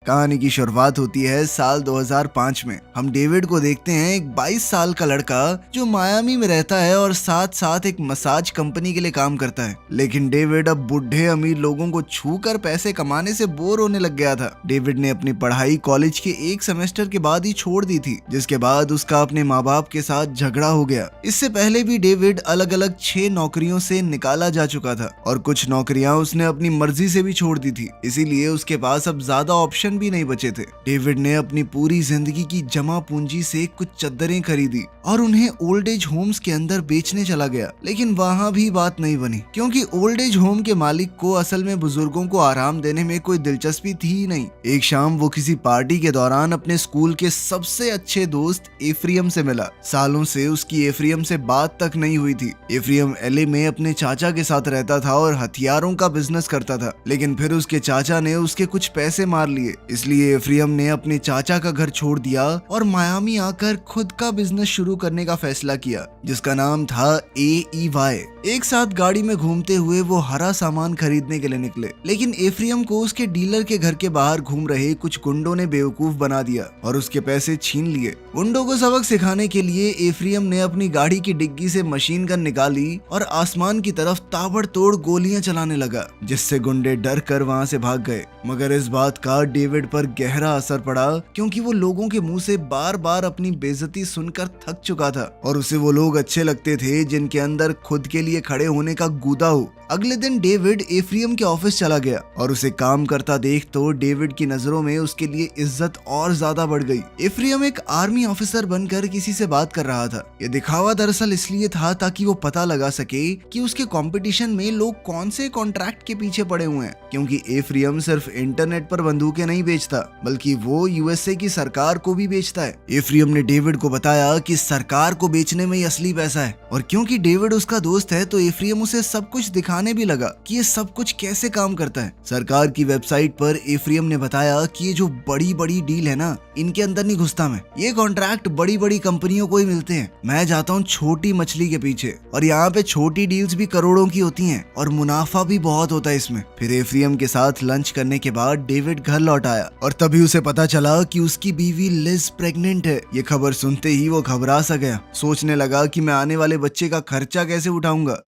कहानी की शुरुआत होती है साल 2005 में। हम डेविड को देखते हैं, एक 22 साल का लड़का जो मायामी में रहता है और साथ साथ एक मसाज कंपनी के लिए काम करता है। लेकिन डेविड अब बुढ़े अमीर लोगों को छूकर पैसे कमाने से बोर होने लग गया था। डेविड ने अपनी पढ़ाई कॉलेज के एक सेमेस्टर के बाद ही छोड़ दी थी, जिसके बाद उसका अपने माँ बाप के साथ झगड़ा हो गया। इससे पहले भी डेविड अलग अलग 6 नौकरियों से निकाला जा चुका था और कुछ नौकरियां उसने अपनी मर्जी से भी छोड़ दी थी, इसीलिए उसके पास अब ज्यादा ऑप्शन भी नहीं बचे थे। डेविड ने अपनी पूरी जिंदगी की जमा पूंजी से कुछ चद्दरें खरीदी और उन्हें ओल्ड एज होम्स के अंदर बेचने चला गया। लेकिन वहाँ भी बात नहीं बनी, क्योंकि ओल्ड एज होम के मालिक को असल में बुजुर्गों को आराम देने में कोई दिलचस्पी थी ही नहीं। एक शाम वो किसी पार्टी के दौरान अपने स्कूल के सबसे अच्छे दोस्त एफ्रियम से मिला। सालों से उसकी एफ्रियम से बात तक नहीं हुई थी। एफ्रियम एलए में अपने चाचा के साथ रहता था और हथियारों का बिजनेस करता था, लेकिन फिर उसके चाचा ने उसके कुछ पैसे मार लिए। इसलिए एफ्रियम ने अपने चाचा का घर छोड़ दिया और मायामी आकर खुद का बिजनेस शुरू करने का फैसला किया, जिसका नाम था AEY। एक साथ गाड़ी में घूमते हुए वो हरा सामान खरीदने के लिए निकले, लेकिन एफ्रियम को उसके डीलर के घर के बाहर घूम रहे कुछ गुंडों ने बेवकूफ बना दिया और उसके पैसे छीन लिए। गुंडों को सबक सिखाने के लिए एफ्रियम ने अपनी गाड़ी की डिग्गी से मशीन गन निकाली और आसमान की तरफ ताबड़तोड़ गोलियां चलाने लगा, जिससे गुंडे डर कर वहां से भाग गए। मगर इस बात का डेविड पर गहरा असर पड़ा, क्योंकि वो लोगों के मुंह से बार बार अपनी बेइज्जती सुनकर थक चुका था और उसे वो लोग अच्छे लगते थे जिनके अंदर खुद के लिए खड़े होने का गुदा हो। अगले दिन डेविड एफ्रियम के ऑफिस चला गया और उसे काम करता देख तो डेविड की नजरों में उसके लिए इज्जत और ज्यादा बढ़ गई। एफ्रियम एक आर्मी ऑफिसर बनकर किसी से बात कर रहा था। ये दिखावा दरअसल इसलिए था ताकि वो पता लगा सके कि उसके कंपटीशन में लोग कौन से कॉन्ट्रैक्ट के पीछे पड़े हुए हैं, क्योंकि एफ्रियम सिर्फ इंटरनेट पर बंदूकें नहीं बेचता, बल्कि वो यूएसए की सरकार को भी बेचता है। एफ्रियम ने डेविड को बताया कि सरकार को बेचने में ही असली पैसा है, और क्योंकि डेविड उसका दोस्त है तो एफ्रियम उसे सब कुछ दिखाने भी लगा कि ये सब कुछ कैसे काम करता है। सरकार की वेबसाइट पर एफ्रियम ने बताया कि ये जो बड़ी बड़ी डील है ना, इनके अंदर नहीं घुसता मैं। ये कॉन्ट्रैक्ट बड़ी बड़ी कंपनियों को ही मिलते हैं, मैं जाता हूँ छोटी मछली के पीछे, और यहाँ पे छोटी डील्स भी करोड़ों की होती हैं और मुनाफा भी बहुत होता है इसमें। फिर एफ्रियम के साथ लंच करने के बाद डेविड घर लौट आया और तभी उसे पता चला कि उसकी बीवी लिज प्रेग्नेंट है। ये खबर सुनते ही वो घबरा सा गया, सोचने लगा कि मैं आने वाले बच्चे का खर्चा कैसे उठाऊंगा।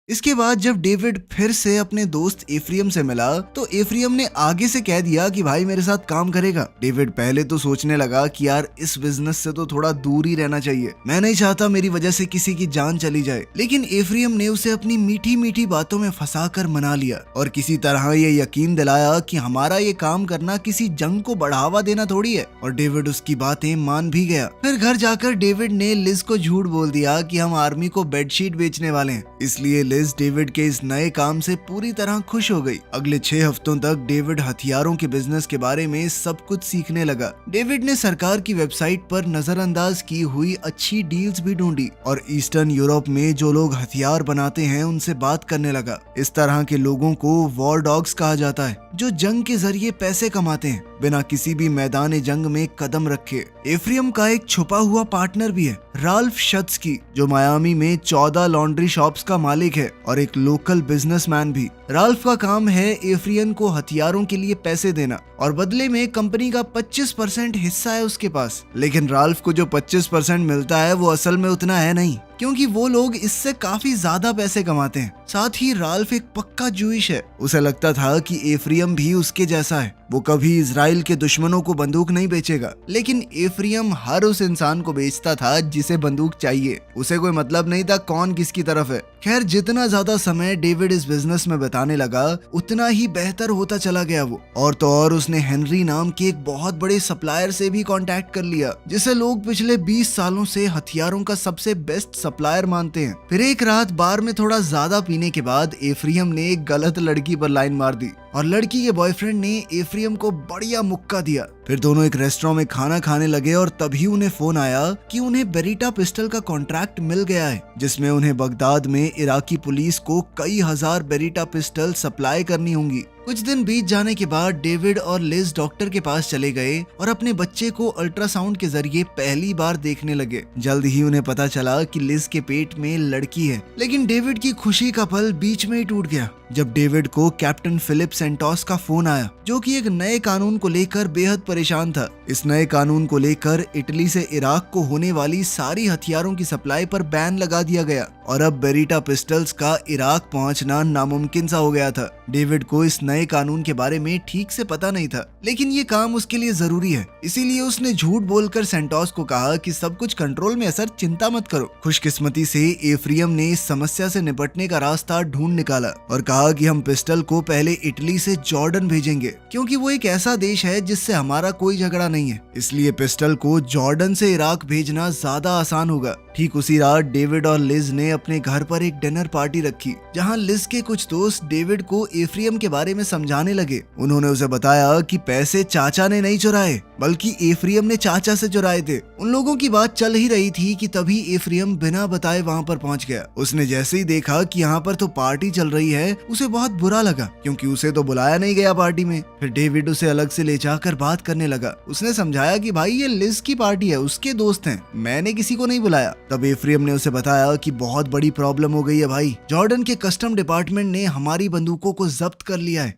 इसके बाद जब डेविड फिर से अपने दोस्त एफ्रियम से मिला तो एफ्रियम ने आगे से कह दिया कि भाई मेरे साथ काम करेगा। डेविड पहले तो सोचने लगा कि यार इस बिजनेस से तो थोड़ा दूर ही रहना चाहिए, मैं नहीं चाहता मेरी वजह से किसी की जान चली जाए। लेकिन एफ्रियम ने उसे अपनी मीठी मीठी बातों में फंसाकर मना लिया और किसी तरह ये यकीन दिलाया कि हमारा ये काम करना किसी जंग को बढ़ावा देना थोड़ी है, और डेविड उसकी बातें मान भी गया। फिर घर जाकर डेविड ने लिज को झूठ बोल दिया कि हम आर्मी को बेडशीट बेचने वाले हैं, इसलिए डेविड के इस नए काम से पूरी तरह खुश हो गई। अगले 6 हफ्तों तक डेविड हथियारों के बिजनेस के बारे में सब कुछ सीखने लगा। डेविड ने सरकार की वेबसाइट पर नजरअंदाज की हुई अच्छी डील्स भी ढूंढी और ईस्टर्न यूरोप में जो लोग हथियार बनाते हैं उनसे बात करने लगा। इस तरह के लोगों को वॉर डॉग्स कहा जाता है, जो जंग के जरिए पैसे कमाते हैं बिना किसी भी मैदान जंग में कदम रखे। एफ्रियम का एक छुपा हुआ पार्टनर भी है, राल्फ शत्स्की, जो मायामी में 14 लॉन्ड्री शॉप्स का मालिक है और एक लोकल बिजनेसमैन भी। राल्फ का काम है एफ्रियन को हथियारों के लिए पैसे देना और बदले में कंपनी का 25% हिस्सा है उसके पास। लेकिन राल्फ को जो 25% मिलता है वो असल में उतना है नहीं, क्योंकि वो लोग इससे काफी ज्यादा पैसे कमाते हैं। साथ ही राल्फ एक पक्का जूइश है। उसे लगता था कि एफ्रियम भी उसके जैसा है, वो कभी इजराइल के दुश्मनों को बंदूक नहीं बेचेगा। लेकिन एफ्रियम हर उस इंसान को बेचता था जिसे बंदूक चाहिए, उसे कोई मतलब नहीं था कौन किसकी तरफ है। खैर, जितना ज्यादा समय डेविड इस बिजनेस में बिताने लगा उतना ही बेहतर होता चला गया वो। और तो और उसने हेनरी नाम के एक बहुत बड़े सप्लायर से भी कांटेक्ट कर लिया, जिसे लोग पिछले 20 सालों से हथियारों का सबसे बेस्ट सप्लायर मानते हैं। फिर एक रात बार में थोड़ा ज्यादा पीने के बाद एफ्रियम ने एक गलत लड़की पर लाइन मार दी और लड़की के बॉयफ्रेंड ने एफ्रियम को बढ़िया मुक्का दिया। फिर दोनों एक रेस्टोरेंट में खाना खाने लगे और तभी उन्हें फोन आया कि उन्हें बेरिटा पिस्टल का कॉन्ट्रैक्ट मिल गया है, जिसमें उन्हें बगदाद में इराकी पुलिस को कई हजार बेरिटा पिस्टल सप्लाई करनी होंगी। कुछ दिन बीत जाने के बाद डेविड और लिज डॉक्टर के पास चले गए और अपने बच्चे को अल्ट्रासाउंड के जरिए पहली बार देखने लगे। जल्द ही उन्हें पता चला कि लिज के पेट में लड़की है, लेकिन डेविड की खुशी का पल बीच में ही टूट गया। जब डेविड को कैप्टन फिलिप सेंटोस का फोन आया, जो कि एक नए कानून को लेकर बेहद परेशान था। इस नए कानून को लेकर इटली से इराक को होने वाली सारी हथियारों की सप्लाई पर बैन लगा दिया गया और अब बेरिटा पिस्टल्स का इराक पहुंचना नामुमकिन सा हो गया था। डेविड को इस नए कानून के बारे में ठीक से पता नहीं था, लेकिन ये काम उसके लिए जरूरी है, इसीलिए उसने झूठ बोलकर सेंटोस को कहा कि सब कुछ कंट्रोल में है सर, चिंता मत करो। खुशकिस्मती से एफ्रियम ने इस समस्या से निपटने का रास्ता ढूंढ निकाला और कहा कि हम पिस्टल को पहले इटली से जॉर्डन भेजेंगे, क्योंकि वो एक ऐसा देश है जिससे हमारा कोई झगड़ा नहीं है, इसलिए पिस्टल को जॉर्डन से इराक भेजना ज्यादा आसान होगा। ठीक उसी रात डेविड और लिज ने अपने घर पर एक डिनर पार्टी रखी, जहां लिज के कुछ दोस्त डेविड को एफ्रियम के बारे में समझाने लगे। उन्होंने उसे बताया कि पैसे चाचा ने नहीं चुराए, बल्कि एफ्रियम ने चाचा से चुराए थे। उन लोगों की बात चल ही रही थी कि तभी एफ्रियम बिना बताए वहां पर पहुंच गया। उसने जैसे ही देखा कि यहाँ पर तो पार्टी चल रही है, उसे बहुत बुरा लगा, क्योंकि उसे तो बुलाया नहीं गया पार्टी में। फिर डेविड उसे अलग से ले जाकर बात करने लगा। उसने समझाया कि भाई ये लिज की पार्टी है, उसके दोस्त हैं, मैंने किसी को नहीं बुलाया। तब एफ्रियम ने उसे बताया कि बहुत बड़ी प्रॉब्लम हो गई है भाई, जॉर्डन के कस्टम डिपार्टमेंट ने हमारी बंदूकों को जब्त कर लिया है।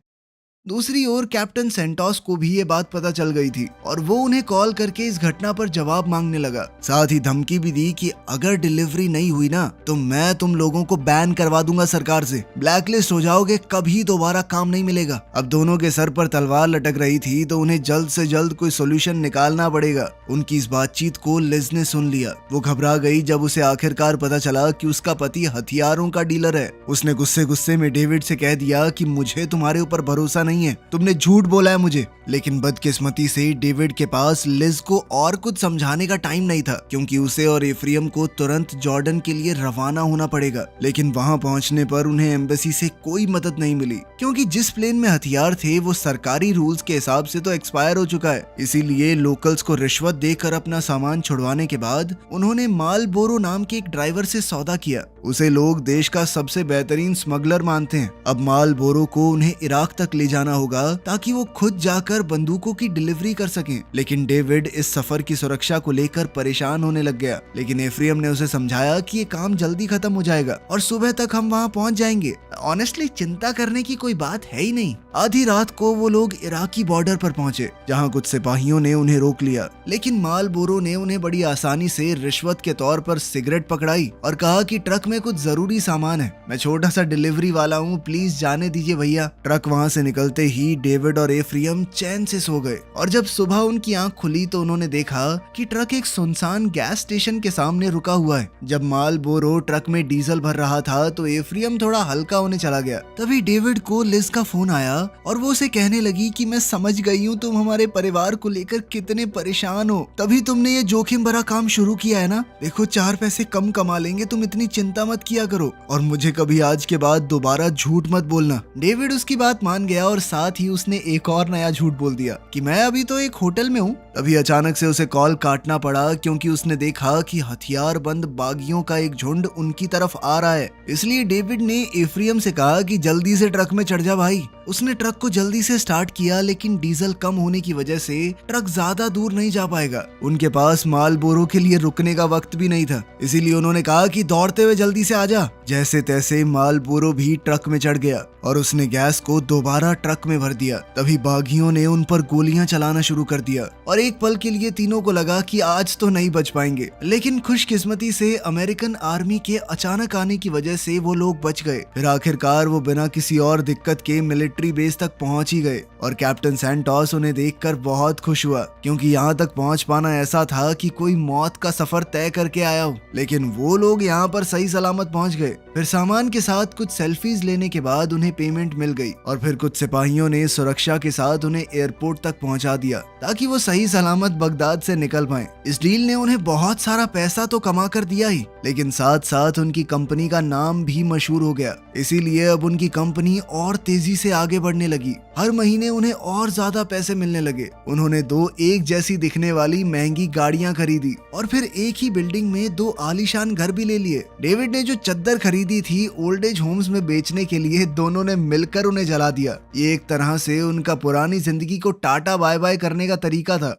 दूसरी ओर कैप्टन सेंटोस को भी ये बात पता चल गई थी और वो उन्हें कॉल करके इस घटना पर जवाब मांगने लगा। साथ ही धमकी भी दी कि अगर डिलीवरी नहीं हुई ना तो मैं तुम लोगों को बैन करवा दूंगा सरकार से, ब्लैकलिस्ट हो जाओगे, कभी दोबारा काम नहीं मिलेगा। अब दोनों के सर पर तलवार लटक रही थी तो उन्हें जल्द से जल्द कोई सोल्यूशन निकालना पड़ेगा। उनकी इस बातचीत को लिज ने सुन लिया। वो घबरा गई जब उसे आखिरकार पता चला कि उसका पति हथियारों का डीलर है। उसने गुस्से गुस्से में डेविड से कह दिया कि मुझे तुम्हारे ऊपर भरोसा नहीं है, तुमने झूठ बोला है मुझे। लेकिन बदकिस्मती से डेविड के पास लिज को और कुछ समझाने का टाइम नहीं था, क्योंकि उसे और एफ्रियम को तुरंत जॉर्डन के लिए रवाना होना पड़ेगा। लेकिन वहां पहुंचने पर उन्हें एम्बेसी से कोई मदद नहीं मिली, क्योंकि जिस प्लेन में हथियार थे वो सरकारी रूल्स के हिसाब से तो एक्सपायर हो चुका है। इसीलिए लोकल्स को रिश्वत देकर अपना सामान छुड़वाने के बाद उन्होंने मालबोरो नाम के एक ड्राइवर से सौदा किया। उसे लोग देश का सबसे बेहतरीन स्मगलर मानते हैं। अब मालबोरो को उन्हें इराक तक ले जाना होगा ताकि वो खुद जाकर बंदूकों की डिलीवरी कर सकें। लेकिन डेविड इस सफर की सुरक्षा को लेकर परेशान होने लग गया। लेकिन एफ्रियम ने उसे समझाया कि ये काम जल्दी खत्म हो जाएगा और सुबह तक हम वहां पहुंच जाएंगे। ऑनेस्टली चिंता करने की कोई बात है ही नहीं। आधी रात को वो लोग इराकी बॉर्डर पर पहुंचे, जहां कुछ सिपाहियों ने उन्हें रोक लिया। लेकिन मालबोरो ने उन्हें बड़ी आसानी से रिश्वत के तौर पर सिगरेट पकड़ाई और कहा कि ट्रक में कुछ जरूरी सामान है, मैं छोटा सा डिलीवरी वाला हूँ, प्लीज जाने दीजिए भैया। ट्रक वहां से निकलते ही डेविड और एफ्रियम चैन से सो गए और जब सुबह उनकी आंख खुली तो उन्होंने देखा कि ट्रक एक सुनसान गैस स्टेशन के सामने रुका हुआ है। जब मालबोरो ट्रक में डीजल भर रहा था तो एफ्रियम थोड़ा हल्का होने चला गया। तभी डेविड को लिज का फोन आया और वो उसे कहने लगी कि मैं समझ गई हूँ तुम हमारे परिवार को लेकर कितने परेशान हो, तभी तुमने ये जोखिम भरा काम शुरू किया है ना। देखो 4 पैसे कम कमा लेंगे, तुम इतनी चिंता मत किया करो और मुझे कभी आज के बाद दोबारा झूठ मत बोलना। डेविड उसकी बात मान गया और साथ ही उसने एक और नया झूठ बोल दिया कि मैं अभी तो एक होटल में हूँ। तभी अचानक से उसे कॉल काटना पड़ा, क्योंकि उसने देखा कि हथियार बंद बागियों का एक झुंड उनकी तरफ आ रहा है। इसलिए डेविड ने एफ्रियम से कहा कि जल्दी से ट्रक में चढ़ जा भाई। उसने ट्रक को जल्दी से स्टार्ट किया, लेकिन डीजल कम होने की वजह से ट्रक ज्यादा दूर नहीं जा पाएगा। उनके पास मालबोरो के लिए रुकने का वक्त भी नहीं था, इसीलिए उन्होंने कहा कि दौड़ते हुए जल्दी से आजा। जैसे तैसे मालबोरो भी ट्रक में चढ़ गया और उसने गैस को दोबारा ट्रक में भर दिया। तभी बागियों ने उन पर गोलियां चलाना शुरू कर दिया और एक पल के लिए तीनों को लगा कि आज तो नहीं बच पाएंगे। लेकिन खुशकिस्मती से अमेरिकन आर्मी के अचानक आने की वजह से वो लोग बच गए। फिर आखिरकार वो बिना किसी और दिक्कत के मिलिट्री बेस तक पहुंच ही गए और कैप्टन सेंटोस उन्हें देखकर बहुत खुश हुआ, क्योंकि यहाँ तक पहुंच पाना ऐसा था कि कोई मौत का सफर तय करके आया हो। लेकिन वो लोग यहाँ पर सही सलामत पहुंच गए। फिर सामान के साथ कुछ सेल्फीज लेने के बाद उन्हें पेमेंट मिल गई और फिर कुछ सिपाहियों ने सुरक्षा के साथ उन्हें एयरपोर्ट तक पहुंचा दिया ताकि वो सही सलामत बगदाद से निकल पाए। इस डील ने उन्हें बहुत सारा पैसा तो कमा कर दिया ही, लेकिन साथ साथ उनकी कंपनी का नाम भी मशहूर हो गया। इसीलिए अब उनकी कंपनी और तेजी से आगे बढ़ने लगी। हर महीने उन्हें और ज्यादा पैसे मिलने लगे। उन्होंने 2 एक जैसी दिखने वाली महंगी गाड़ियां खरीदी और फिर एक ही बिल्डिंग में 2 आलीशान घर भी ले लिए। डेविड ने जो चद्दर खरीदी थी ओल्ड एज होम्स में बेचने के लिए, दोनों ने मिलकर उन्हें जला दिया। ये एक तरह से उनका पुरानी जिंदगी को टाटा बाय बाय करने का तरीका था।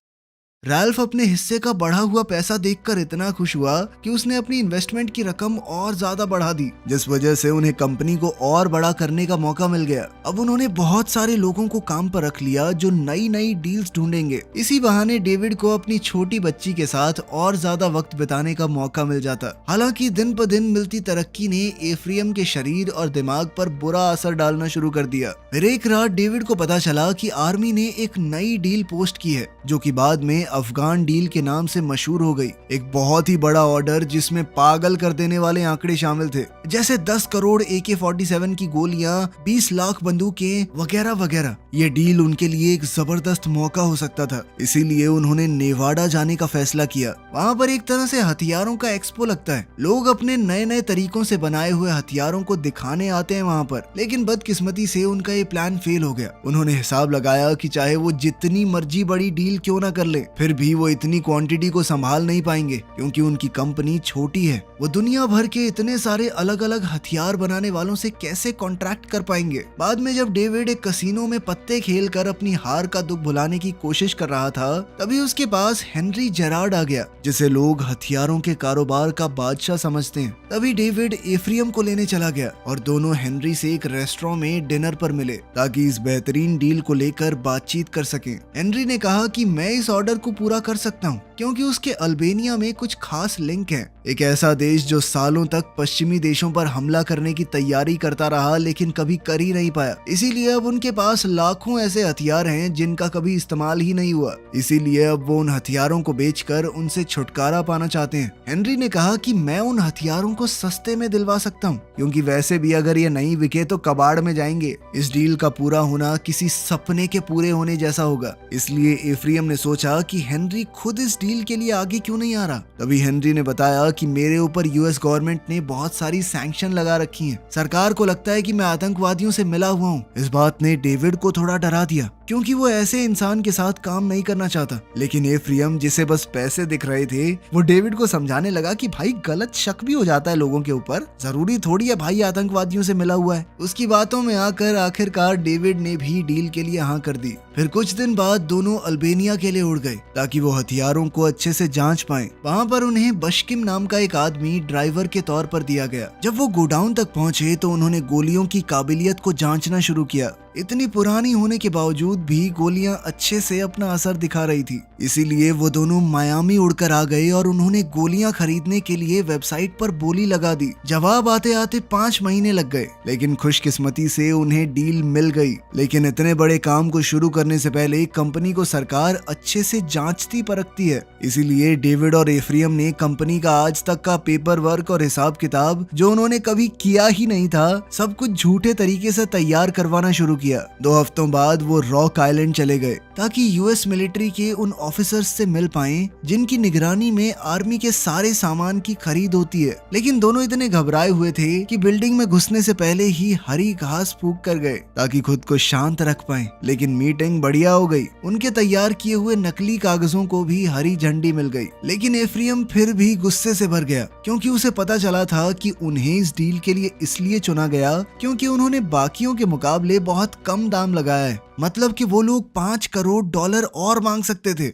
रैल्फ अपने हिस्से का बढ़ा हुआ पैसा देखकर इतना खुश हुआ कि उसने अपनी इन्वेस्टमेंट की रकम और ज्यादा बढ़ा दी, जिस वजह से उन्हें कंपनी को और बड़ा करने का मौका मिल गया। अब उन्होंने बहुत सारे लोगों को काम पर रख लिया जो नई नई डील्स ढूंढेंगे। इसी बहाने डेविड को अपनी छोटी बच्ची के साथ और ज्यादा वक्त बिताने का मौका मिल जाता। हालांकि दिन ब दिन मिलती तरक्की ने एफ्रियम के शरीर और दिमाग पर बुरा असर डालना शुरू कर दिया। फिर एक रात डेविड को पता चला कि आर्मी ने एक नई डील पोस्ट की है जो कि बाद में अफगान डील के नाम से मशहूर हो गई। एक बहुत ही बड़ा ऑर्डर जिसमें पागल कर देने वाले आंकड़े शामिल थे, जैसे 10 करोड़ AK-47 की गोलियां, 20 लाख बंदूकें वगैरह वगैरह। ये डील उनके लिए एक जबरदस्त मौका हो सकता था, इसीलिए उन्होंने नेवाडा जाने का फैसला किया। वहाँ पर एक तरह से हथियारों का एक्सपो लगता है। लोग अपने नए नए तरीकों से बनाए हुए हथियारों को दिखाने आते हैं वहाँ पर। लेकिन बदकिस्मती से उनका ये प्लान फेल हो गया। उन्होंने हिसाब लगाया कि चाहे वो जितनी मर्जी बड़ी डील क्यों ना कर ले, फिर भी वो इतनी क्वांटिटी को संभाल नहीं पाएंगे क्योंकि उनकी कंपनी छोटी है। वो दुनिया भर के इतने सारे अलग अलग हथियार बनाने वालों से कैसे कॉन्ट्रैक्ट कर पाएंगे। बाद में जब डेविड एक कसीनो में पत्ते खेल कर अपनी हार का दुख भुलाने की कोशिश कर रहा था, तभी उसके पास हेनरी जेरार्ड आ गया, जिसे लोग हथियारों के कारोबार का बादशाह समझते हैं। तभी डेविड एफ्रियम को लेने चला गया और दोनों हेनरी से एक रेस्टोरेंट में डिनर पर मिले ताकि इस बेहतरीन डील को लेकर बातचीत कर सकें। हेनरी ने कहा कि मैं इस ऑर्डर को पूरा कर सकता हूँ क्योंकि उसके अल्बेनिया में कुछ खास लिंक है। एक ऐसा देश जो सालों तक पश्चिमी देशों पर हमला करने की तैयारी करता रहा लेकिन कभी कर ही नहीं पाया। इसीलिए अब उनके पास लाखों ऐसे हथियार हैं जिनका कभी इस्तेमाल ही नहीं हुआ। इसीलिए अब वो उन हथियारों को बेचकर उनसे छुटकारा पाना चाहते हैं। हेनरी ने कहा कि मैं उन हथियारों को सस्ते में दिलवा सकता हूँ क्योंकि वैसे भी अगर ये नहीं बिके तो कबाड़ में जाएंगे। इस डील का पूरा होना किसी सपने के पूरे होने जैसा होगा। इसलिए एफ्रियम ने सोचा कि हेनरी खुद इस डील के लिए आगे क्यों नहीं आ रहा। तभी हेनरी ने बताया कि मेरे ऊपर US गवर्नमेंट ने बहुत सारी सैंक्शन लगा रखी हैं। सरकार को लगता है कि मैं आतंकवादियों से मिला हुआ हूँ। इस बात ने डेविड को थोड़ा डरा दिया क्योंकि वो ऐसे इंसान के साथ काम नहीं करना चाहता। लेकिन एफ्रियम, जिसे बस पैसे दिख रहे थे, वो डेविड को समझाने लगा कि भाई गलत शक भी हो जाता है लोगों के ऊपर, जरूरी थोड़ी है भाई आतंकवादियों से मिला हुआ है। उसकी बातों में आकर आखिरकार डेविड ने भी डील के लिए हाँ कर दी। फिर कुछ दिन बाद दोनों अल्बेनिया के लिए उड़ गए ताकि वो हथियारों को अच्छे से जांच पाएं। वहाँ पर उन्हें बशकिम नाम का एक आदमी ड्राइवर के तौर पर दिया गया। जब वो गोडाउन तक पहुंचे तो उन्होंने गोलियों की काबिलियत को जांचना शुरू किया। इतनी पुरानी होने के बावजूद भी गोलियां अच्छे से अपना असर दिखा रही थी। इसीलिए वो दोनों मायामी उड़कर आ गए और उन्होंने गोलियां खरीदने के लिए वेबसाइट पर बोली लगा दी। जवाब आते आते 5 महीने लग गए, लेकिन खुशकिस्मती से उन्हें डील मिल गई। लेकिन इतने बड़े काम को शुरू करने से पहले कंपनी को सरकार अच्छे से जांचती परखती है। इसीलिए डेविड और एफ्रियम ने कंपनी का आज तक का पेपर वर्क और हिसाब किताब, जो उन्होंने कभी किया ही नहीं था, सब कुछ झूठे तरीके से तैयार करवाना शुरू किया। 2 हफ्तों बाद वो रॉक आइलैंड चले गए ताकि US मिलिट्री के उन ऑफिसर्स से मिल पाएं जिनकी निगरानी में आर्मी के सारे सामान की खरीद होती है। लेकिन दोनों इतने घबराए हुए थे कि बिल्डिंग में घुसने से पहले ही हरी घास फूंक कर गए ताकि खुद को शांत रख पाएं। लेकिन मीटिंग बढ़िया हो गई। उनके तैयार किए हुए नकली कागजों को भी हरी झंडी मिल गई। लेकिन एफ्रियम फिर भी गुस्से से भर गया क्योंकि उसे पता चला था कि उन्हें इस डील के लिए इसलिए चुना गया क्योंकि उन्होंने बाकियों के मुकाबले बहुत कम दाम लगाया है। मतलब कि वो लोग $5 करोड़ और मांग सकते थे।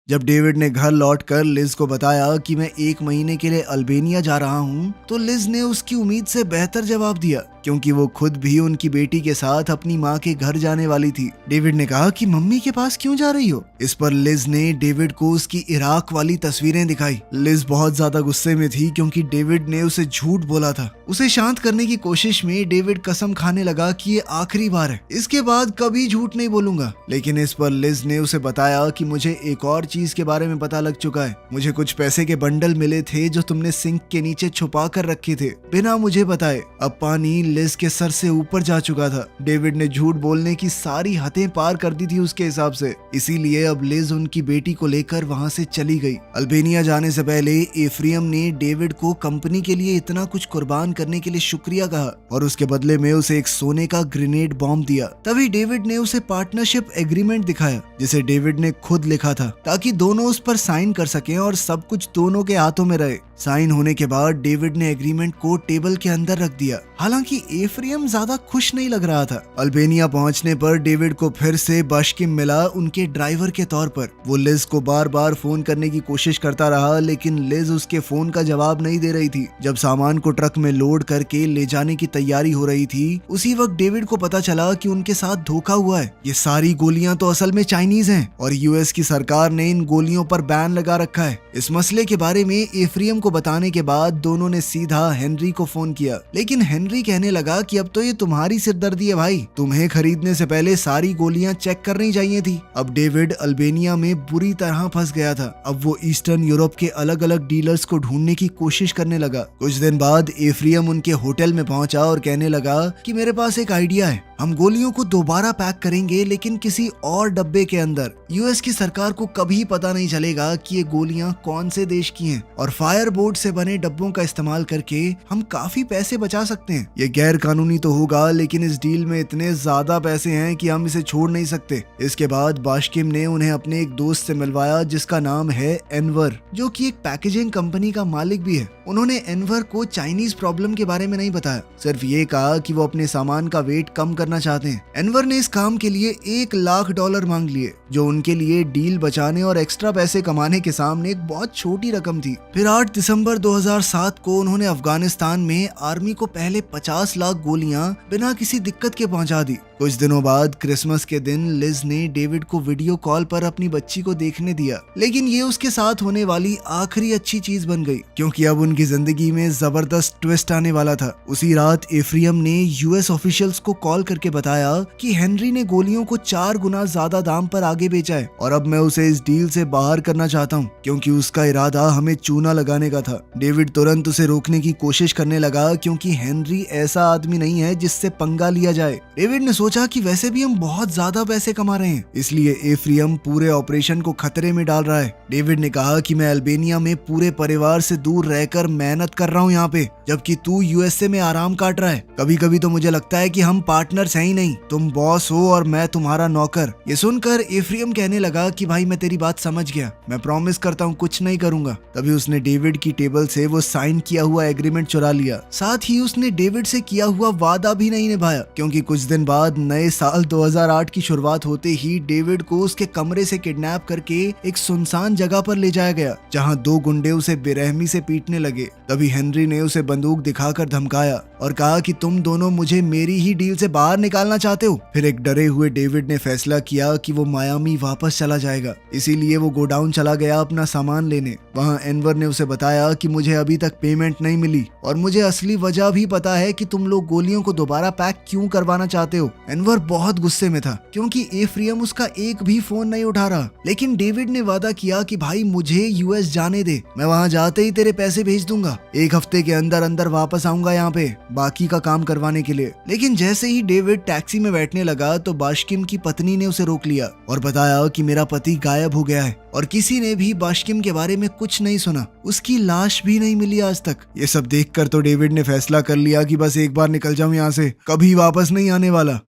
जब डेविड ने घर लौटकर लिज को बताया कि मैं 1 महीने के लिए अल्बेनिया जा रहा हूँ, तो लिज ने उसकी उम्मीद से बेहतर जवाब दिया क्योंकि वो खुद भी उनकी बेटी के साथ अपनी माँ के घर जाने वाली थी। डेविड ने कहा कि मम्मी के पास क्यों जा रही हो? इस पर लिज ने डेविड को उसकी इराक वाली तस्वीरें दिखाई। लिज बहुत ज्यादा गुस्से में थी क्योंकि डेविड ने उसे झूठ बोला था। उसे शांत करने की कोशिश में डेविड कसम खाने लगा कि ये आखिरी बार है, इसके बाद कभी झूठ नहीं बोलूंगा। लेकिन इस पर लिज ने उसे बताया कि मुझे एक और चीज के बारे में पता लग चुका है। मुझे कुछ पैसे के बंडल मिले थे जो तुमने सिंक के नीचे छुपा कर रखे थे बिना मुझे बताए। अब पानी लिज के सर से ऊपर जा चुका था। डेविड ने झूठ बोलने की सारी हदें पार कर दी थी उसके हिसाब से। इसीलिए अब लिज उनकी बेटी को लेकर वहाँ से चली गई। अल्बेनिया जाने से पहले एफ्रियम ने डेविड को कंपनी के लिए इतना कुछ कुर्बान करने के लिए शुक्रिया कहा और उसके बदले में उसे एक सोने का ग्रेनेड बॉम्ब दिया। तभी डेविड ने उसे पार्टनरशिप एग्रीमेंट दिखाया जिसे डेविड ने खुद लिखा था ताकि दोनों उस पर साइन कर सकें और सब कुछ दोनों के हाथों में रहे। साइन होने के बाद डेविड ने एग्रीमेंट को टेबल के अंदर रख दिया। हालांकि एफ्रियम ज्यादा खुश नहीं लग रहा था। अल्बेनिया पहुंचने पर डेविड को फिर से बाशकिम मिला उनके ड्राइवर के तौर पर। वो लिज को बार बार फोन करने की कोशिश करता रहा, लेकिन लिज उसके फोन का जवाब नहीं दे रही थी। जब सामान को ट्रक में लोड करके ले जाने की तैयारी हो रही थी, उसी वक्त डेविड को पता चला कि उनके साथ धोखा हुआ है। ये सारी गोलियां तो असल में चाइनीज हैं और यूएस की सरकार ने इन गोलियों पर बैन लगा रखा है। इस मसले के बारे में एफ्रियम को बताने के बाद दोनों ने सीधा हेनरी को फोन किया, लेकिन हेनरी कहने लगा कि अब तो ये तुम्हारी सिरदर्दी है भाई, तुम्हें खरीदने से पहले सारी गोलियां चेक करनी चाहिए थी। अब डेविड अल्बेनिया में बुरी तरह फंस गया था। अब वो ईस्टर्न यूरोप के अलग अलग डीलर्स को ढूंढने की कोशिश करने लगा। कुछ दिन बाद एफ्रियम उनके होटल में पहुंचा और कहने लगा कि मेरे पास एक आइडिया है, हम गोलियों को दोबारा पैक करेंगे लेकिन किसी और डब्बे के अंदर। यूएस की सरकार को कभी पता नहीं चलेगा कि ये गोलियां कौन से देश की हैं और फायर बोर्ड से बने डब्बों का इस्तेमाल करके हम काफी पैसे बचा सकते हैं। ये गैर कानूनी तो होगा, लेकिन इस डील में इतने ज्यादा पैसे हैं कि हम इसे छोड़ नहीं सकते। इसके बाद बाशकिम ने उन्हें अपने एक दोस्त से मिलवाया जिसका नाम है एनवर, जो कि एक पैकेजिंग कंपनी का मालिक भी है। उन्होंने एनवर को चाइनीज प्रॉब्लम के बारे में नहीं बताया, सिर्फ ये कहा कि वो अपने सामान का वेट कम करना चाहते हैं। एनवर ने इस काम के लिए $1,00,000 मांग लिए, जो उनके लिए डील बचाने और एक्स्ट्रा पैसे कमाने के सामने एक बहुत छोटी रकम थी। फिर 8 दिसंबर 2007 को उन्होंने अफगानिस्तान में आर्मी को पहले 50 लाख गोलियां बिना किसी दिक्कत के पहुंचा दी। कुछ दिनों बाद क्रिसमस के दिन लिज ने डेविड को वीडियो कॉल पर अपनी बच्ची को देखने दिया, लेकिन ये उसके साथ होने वाली आखिरी अच्छी चीज बन गई, क्योंकि अब उनकी जिंदगी में जबरदस्त ट्विस्ट आने वाला था। उसी रात एफ्रियम ने यूएस ऑफिशियल्स को कॉल करके बताया कि हेनरी ने गोलियों को 4 गुना ज्यादा दाम पर आगे बेचा है और अब मैं उसे इस डील से बाहर करना चाहता हूँ, क्योंकि उसका इरादा हमें चूना लगाने का था। डेविड तुरंत उसे रोकने की कोशिश करने लगा, क्योंकि हेनरी ऐसा आदमी नहीं है जिससे पंगा लिया जाए। डेविड ने सोचा कि वैसे भी हम बहुत ज्यादा पैसे कमा रहे हैं, इसलिए एफ्रियम पूरे ऑपरेशन को खतरे में डाल रहा है। डेविड ने कहा कि मैं अल्बेनिया में पूरे परिवार से दूर रहकर मेहनत कर रहा हूँ यहाँ पे, जबकि तू यूएसए में आराम काट रहा है। कभी कभी तो मुझे लगता है कि हम पार्टनर्स हैं ही नहीं, तुम बॉस हो और मैं तुम्हारा नौकर। ये सुनकर एफ्रियम कहने लगा कि भाई मैं तेरी बात समझ गया, मैं प्रॉमिस करता हूँ कुछ नहीं करूंगा। तभी उसने डेविड की टेबल से वो साइन किया हुआ एग्रीमेंट चुरा लिया। साथ ही उसने डेविड से किया हुआ वादा भी नहीं निभाया, क्योंकि कुछ दिन बाद नए साल 2008 की शुरुआत होते ही डेविड को उसके कमरे से किडनैप करके एक सुनसान जगह पर ले जाया गया, जहां 2 गुंडे उसे बेरहमी से पीटने लगे। तभी हेनरी ने उसे बंदूक दिखाकर धमकाया और कहा कि तुम दोनों मुझे मेरी ही डील से बाहर निकालना चाहते हो। फिर एक डरे हुए डेविड ने फैसला किया कि वो मायामी वापस चला जाएगा, इसीलिए वो गोडाउन चला गया अपना सामान लेने। वहाँ एनवर ने उसे बताया कि मुझे अभी तक पेमेंट नहीं मिली और मुझे असली वजह भी पता है कि तुम लोग गोलियों को दोबारा पैक क्यों करवाना चाहते हो। एनवर बहुत गुस्से में था, क्योंकि एफ्रियम उसका एक भी फोन नहीं उठा रहा। लेकिन डेविड ने वादा किया कि भाई मुझे यूएस जाने दे, मैं वहाँ जाते ही तेरे पैसे भेज दूंगा, 1 हफ्ते के अंदर अंदर वापस आऊंगा यहाँ पे बाकी का काम करवाने के लिए। लेकिन जैसे ही डेविड टैक्सी में बैठने लगा तो बाशकिम की पत्नी ने उसे रोक लिया और बताया कि मेरा पति गायब हो गया है और किसी ने भी बाशकिम के बारे में कुछ नहीं सुना, उसकी लाश भी नहीं मिली आज तक। ये सब देखकर तो डेविड ने फैसला कर लिया कि बस एक बार निकल जाऊं यहाँ से, कभी वापस नहीं आने वाला।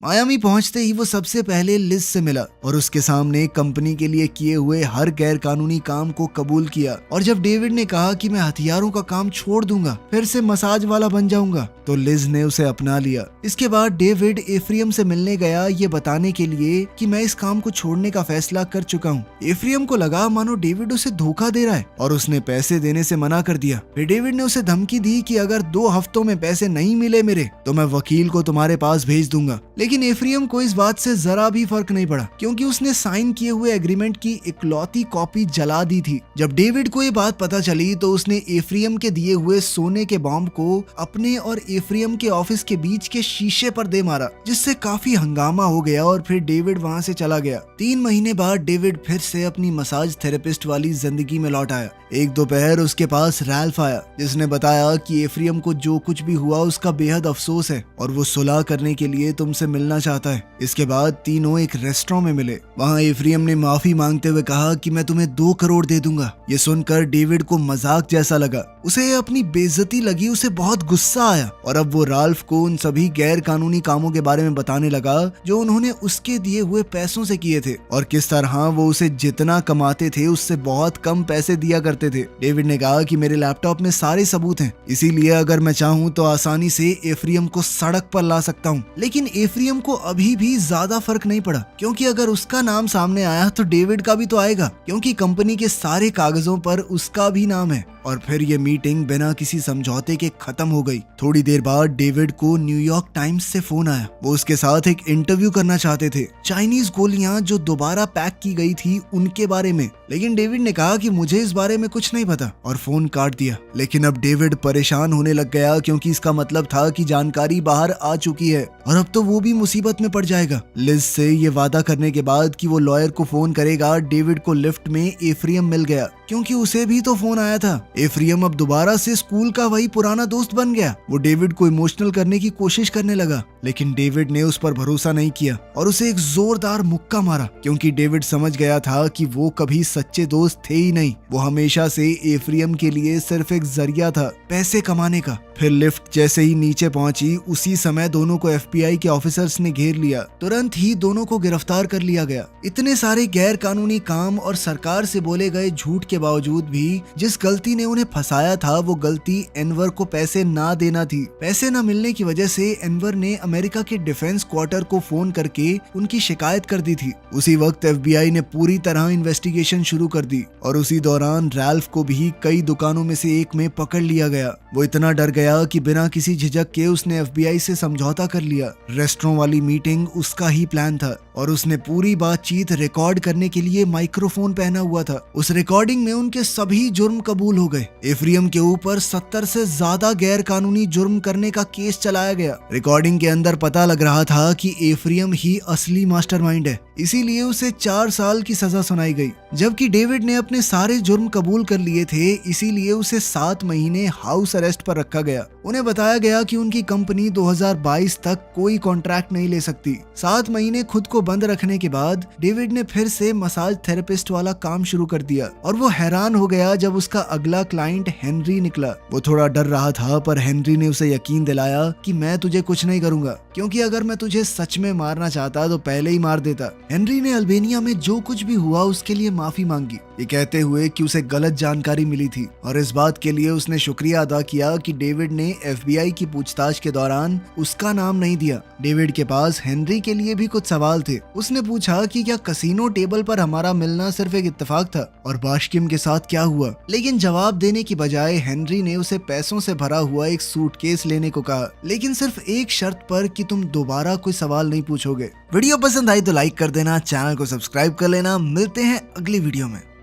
मायामी पहुंचते ही वो सबसे पहले लिज से मिला और उसके सामने कंपनी के लिए किए हुए हर गैर कानूनी काम को कबूल किया। और जब डेविड ने कहा कि मैं हथियारों का काम छोड़ दूंगा, फिर से मसाज वाला बन जाऊंगा, तो लिज ने उसे अपना लिया। इसके बाद डेविड एफ्रियम से मिलने गया ये बताने के लिए कि मैं इस काम को छोड़ने का फैसला कर चुका हूँ। एफ्रियम को लगा मानो डेविड उसे धोखा दे रहा है और उसने पैसे देने से मना कर दिया। फिर डेविड ने उसे धमकी दी कि अगर 2 हफ्तों में पैसे नहीं मिले मेरे, तो मैं वकील को तुम्हारे पास भेज दूंगा। लेकिन एफ्रियम को इस बात से जरा भी फर्क नहीं पड़ा, क्योंकि उसने साइन किए हुए एग्रीमेंट की इकलौती कॉपी जला दी थी। जब डेविड को ये बात पता चली तो उसने एफ्रियम के दिए हुए सोने के बॉम्ब को अपने और एफ्रियम के ऑफिस के बीच के शीशे पर दे मारा, जिससे काफी हंगामा हो गया और फिर डेविड वहां से चला गया। 3 महीने बाद डेविड फिर से अपनी मसाज थेरेपिस्ट वाली जिंदगी में लौट आया। एक दोपहर उसके पास रैल्फ आया, जिसने बताया कि एफ्रियम को जो कुछ भी हुआ उसका बेहद अफसोस है और वो सुलह करने के लिए तुमसे मिलने मिलना चाहता है। इसके बाद तीनों एक रेस्टोरेंट में मिले। वहाँ एफ्रियम ने माफी मांगते हुए कहा कि मैं तुम्हें 2 करोड़ दे दूंगा। ये सुनकर डेविड को मजाक जैसा लगा, उसे अपनी बेइज्जती लगी, उसे बहुत गुस्सा आया और अब वो राल्फ को उन सभी गैर कानूनी कामों के बारे में बताने लगा जो उन्होंने उसके दिए हुए पैसों से किए थे और किस तरह वो उसे जितना कमाते थे उससे बहुत कम पैसे दिया करते थे। डेविड ने कहा कि मेरे लैपटॉप में सारे सबूत हैं, इसीलिए अगर मैं चाहूँ तो आसानी से एफ्रियम को सड़क पर ला सकता हूँ। लेकिन एफ्रियम को अभी भी ज्यादा फर्क नहीं पड़ा, क्योंकि अगर उसका नाम सामने आया तो डेविड का भी तो आएगा, क्योंकि कंपनी के सारे कागजों पर उसका भी नाम है। और फिर ये मीटिंग बिना किसी समझौते के खत्म हो गई। थोड़ी देर बाद डेविड को न्यूयॉर्क टाइम्स से फोन आया। वो उसके साथ एक इंटरव्यू करना चाहते थे, चाइनीज गोलियां जो दोबारा पैक की गई थी उनके बारे में। लेकिन डेविड ने कहा कि मुझे इस बारे में कुछ नहीं पता और फोन काट दिया। लेकिन अब डेविड परेशान होने लग गया, क्योंकि इसका मतलब था कि जानकारी बाहर आ चुकी है और अब तो वो भी मुसीबत में पड़ जाएगा। लिज से ये वादा करने के बाद कि वो लॉयर को फोन करेगा, डेविड को लिफ्ट में एफ्रियम मिल गया, क्योंकि उसे भी तो फोन आया था। एफ्रियम अब दोबारा से स्कूल का वही पुराना दोस्त बन गया। वो डेविड को इमोशनल करने की कोशिश करने लगा, लेकिन डेविड ने उस पर भरोसा नहीं किया और उसे एक जोरदार मुक्का मारा, क्योंकि डेविड समझ गया था कि वो कभी सच्चे दोस्त थे ही नहीं। वो हमेशा से एफ्रियम के लिए सिर्फ एक जरिया था पैसे कमाने का। फिर लिफ्ट जैसे ही नीचे पहुंची, उसी समय दोनों को FBI के ऑफिसर्स ने घेर लिया। तुरंत ही दोनों को गिरफ्तार कर लिया गया। इतने सारे गैर कानूनी काम और सरकार से बोले गए झूठ के बावजूद भी जिस गलती ने उन्हें फंसाया था, वो गलती एनवर को पैसे ना देना थी। पैसे न मिलने की वजह से एनवर ने अमेरिका के डिफेंस क्वार्टर को फोन करके उनकी शिकायत कर दी थी। उसी वक्त FBI ने पूरी तरह इन्वेस्टिगेशन शुरू कर दी और उसी दौरान रैल्फ को भी कई दुकानों में से एक में पकड़ लिया गया। वो इतना डर गया कि बिना किसी झिझक के उसने FBI से समझौता कर लिया। रेस्टोरेंट वाली मीटिंग उसका ही प्लान था और उसने पूरी बातचीत रिकॉर्ड करने के लिए माइक्रोफोन पहना हुआ था। उस रिकॉर्डिंग में उनके सभी जुर्म कबूल हो गए। एफ्रियम के ऊपर 70 से ज्यादा गैर कानूनी जुर्म करने का केस चलाया गया। रिकॉर्डिंग के अंदर पता लग रहा था कि एफ्रियम ही असली मास्टरमाइंड है, इसीलिए उसे 4 साल की सजा सुनाई गई। जबकि डेविड ने अपने सारे जुर्म कबूल कर लिए थे, इसीलिए उसे 7 महीने हाउस अरेस्ट पर रखा गया। उन्हें बताया गया कि उनकी कंपनी 2022 तक कोई कॉन्ट्रैक्ट नहीं ले सकती। 7 महीने खुद को बंद रखने के बाद डेविड ने फिर से मसाज थेरेपिस्ट वाला काम शुरू कर दिया और वो हैरान हो गया जब उसका अगला क्लाइंट हेनरी निकला। वो थोड़ा डर रहा था, पर हेनरी ने उसे यकीन दिलाया कि मैं तुझे कुछ नहीं करूंगा, क्योंकि अगर मैं तुझे सच में मारना चाहता तो पहले ही मार देता। हेनरी ने अल्बेनिया में जो कुछ भी हुआ उसके लिए माफी मांगी, ये कहते हुए कि उसे गलत जानकारी मिली थी और इस बात के लिए उसने शुक्रिया अदा किया कि डेविड ने FBI की पूछताछ के दौरान उसका नाम नहीं दिया। डेविड के पास हेनरी के लिए भी कुछ सवाल थे। उसने पूछा कि क्या कसिनो टेबल पर हमारा मिलना सिर्फ एक इत्तेफाक था और बाशकिम के साथ क्या हुआ, लेकिन जवाब देने की बजाय हेनरी ने उसे पैसों से भरा हुआ एक सूटकेस लेने को कहा, लेकिन सिर्फ एक शर्त पर कि तुम दोबारा कोई सवाल नहीं पूछोगे। वीडियो पसंद आई तो लाइक कर देना, चैनल को सब्सक्राइब कर लेना। मिलते हैं अगली वीडियो में।